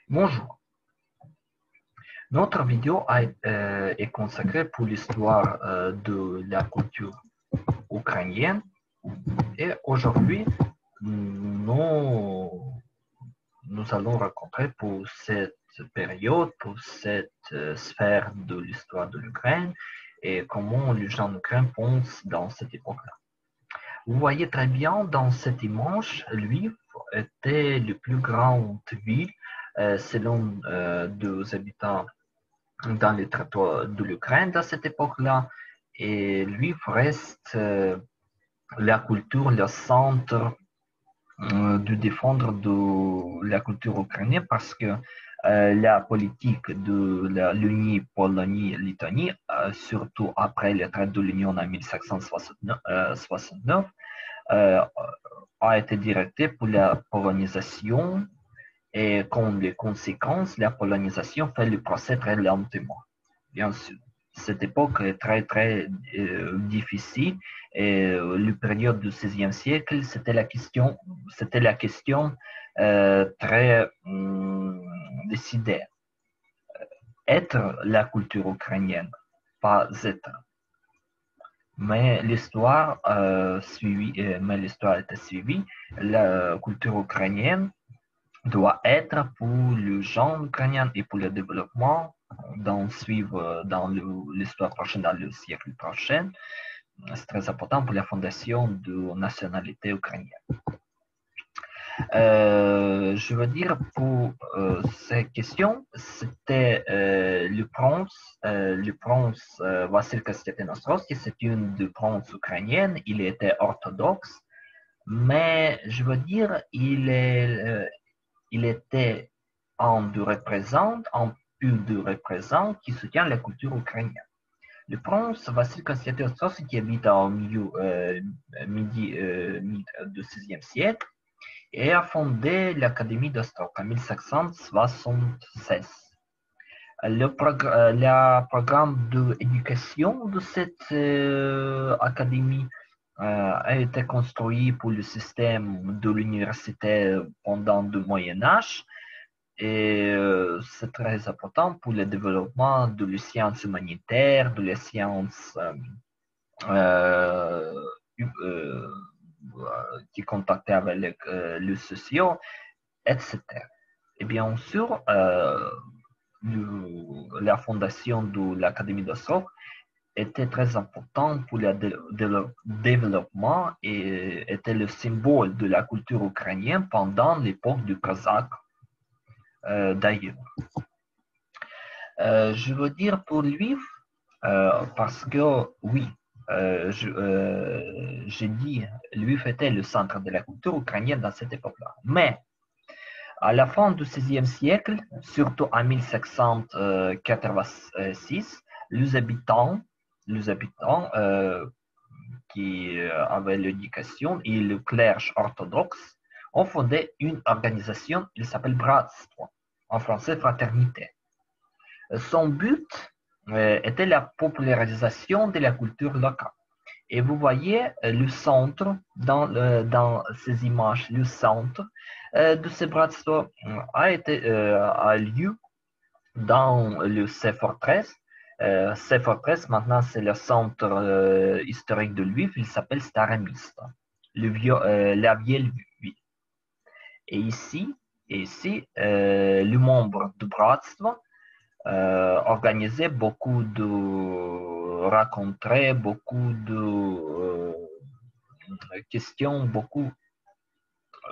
Bonjour. Notre vidéo est consacrée pour l'histoire de la culture ukrainienne et aujourd'hui, nous, nous allons raconter pour cette période, pour cette sphère de l'histoire de l'Ukraine et comment les gens ukrainiens pensent dans cette époque-là. Vous voyez très bien dans cette image, Lviv était la plus grande ville selon deux habitants dans les territoires de l'Ukraine à cette époque-là. Et lui reste la culture, le centre de défendre de la culture ukrainienne parce que la politique de l'Unie Pologne-Lituanie, surtout après le traité de l'Union en 1769, a été directée pour la polonisation et comme les conséquences, la polonisation fait le procès très lentement. Bien sûr, cette époque est très difficile et la période du XVIe siècle, c'était la question très décidée. Être la culture ukrainienne, pas être. Mais l'histoire était suivie. La culture ukrainienne doit être pour les gens ukrainiens et pour le développement dans l'histoire prochaine, dans le siècle prochain. C'est très important pour la fondation de la nationalité ukrainienne. Je veux dire, pour ces questions, c'était le prince Vassil Kastiatinosrovski, c'est une des princes ukrainiennes, il était orthodoxe, mais je veux dire, il était un peu de représentants qui soutient la culture ukrainienne. Le prince Vassil Konstantin qui habite au midi du XVIe siècle, et a fondé l'Académie d'Ostrog en 1576. Le programme d'éducation de cette académie a été construit pour le système de l'université pendant le Moyen Âge et c'est très important pour le développement de les sciences humanitaires, de les sciences euh, euh, qui contactaient avec le sociaux, etc. Et bien sûr, la fondation de l'Académie d'Ostrov était très importante pour le développement et était le symbole de la culture ukrainienne pendant l'époque du Kazakh d'ailleurs. Je veux dire pour lui, parce que oui, j'ai dit, lui était le centre de la culture ukrainienne dans cette époque-là. Mais à la fin du XVIe siècle, surtout en 1586, les habitants qui avaient l'éducation et le clergé orthodoxe ont fondé une organisation, il s'appelle Bratstvo, en français fraternité. Son but était la popularisation de la culture locale. Et vous voyez le centre dans ces images, le centre de ce bratство a lieu dans le C-Fortress. C-Fortress, maintenant, c'est le centre historique de Lviv. Il s'appelle Staramista, la vieille ville. Et ici le membre du bratstvo organisait beaucoup de rencontres, beaucoup de questions, beaucoup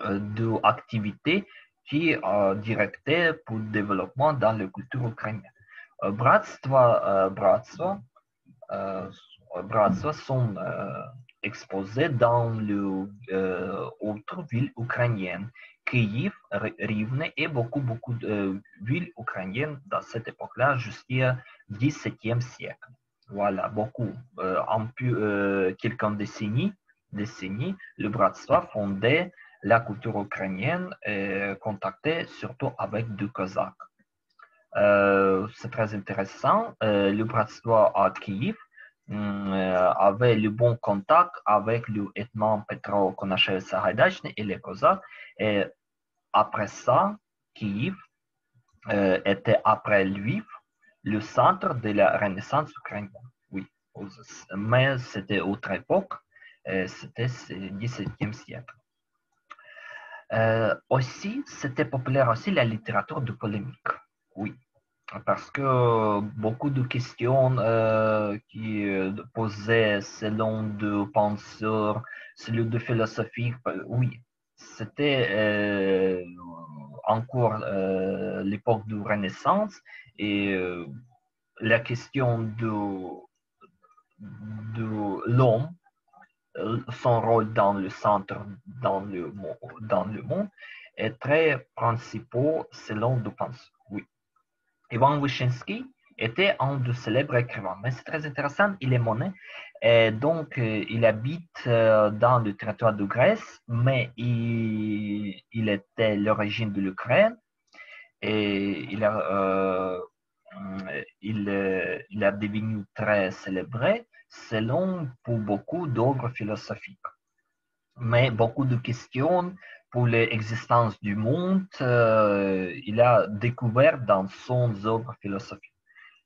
d'activités qui directaient pour le développement dans la culture ukrainienne. Bratства sont exposés dans d'autres villes ukrainiennes. Kiev, Rivne et beaucoup de villes ukrainiennes dans cette époque-là jusqu'au XVIIe siècle. Voilà, beaucoup. Quelques décennies, le Bratstva fondait la culture ukrainienne et contactait surtout avec du Kazakh. C'est très intéressant. Le Bratstva à Kiev avait le bon contact avec le hetman Petro Konashev Sagaidatchny et les Cosaques. Et après ça, Kiev était après Lviv le centre de la Renaissance ukrainienne. Oui, mais c'était autre époque, c'était le XVIIe siècle. Aussi, c'était populaire aussi la littérature de polémique. Oui, parce que beaucoup de questions qui posaient selon de penseurs, selon de philosophiques, oui, c'était encore l'époque de Renaissance et la question de l'homme, son rôle dans le centre, dans le monde, est très principal selon de penseurs. Oui. Ivan Wyszynski était un de célèbres écrivains. Mais c'est très intéressant, il est monnaie. Et donc, il habite dans le territoire de Grèce, mais il était l'origine de l'Ukraine et il a devenu très célébré selon pour beaucoup d'œuvres philosophiques. Mais beaucoup de questions pour l'existence du monde, il a découvert dans son œuvre philosophique.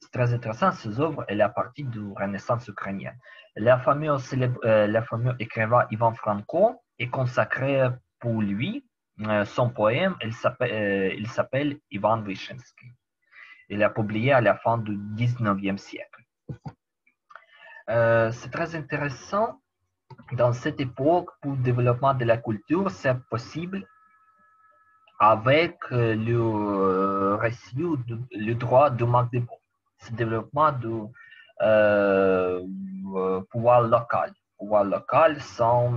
C'est très intéressant, ces œuvres, elle est à partir de la Renaissance ukrainienne. La fameux écrivain Ivan Franko est consacré pour lui. Son poème, il s'appelle Ivan Wyszynski. Il a publié à la fin du 19e siècle. C'est très intéressant. Dans cette époque, pour le développement de la culture, c'est possible avec le droit de Magdebourg. Ce développement du pouvoir local. Pouvoir local sans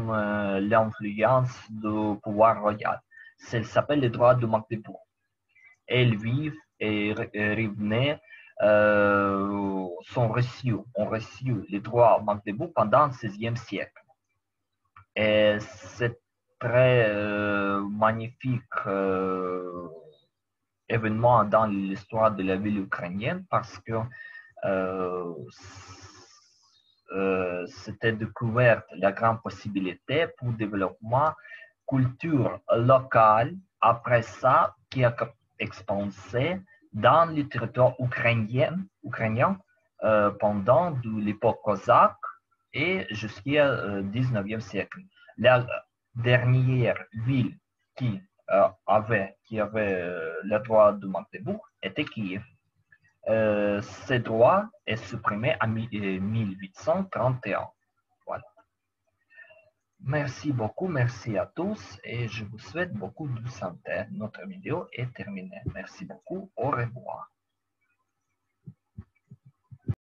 l'influence du pouvoir royal. Ça s'appelle le droit de Magdebourg. Et Lviv et Rivne ont reçu les droits de Magdebourg pendant le XVIe siècle. Et c'est très magnifique événement dans l'histoire de la ville ukrainienne parce que c'était découverte la grande possibilité pour le développement culture locale après ça qui a expansé dans le territoire ukrainien pendant l'époque cosaque et jusqu'au 19e siècle. La dernière ville qui avait le droit de Magdebourg était Kiev. Ce droit est supprimé en 1831. Voilà. Merci beaucoup, merci à tous et je vous souhaite beaucoup de santé. Notre vidéo est terminée. Merci beaucoup, au revoir.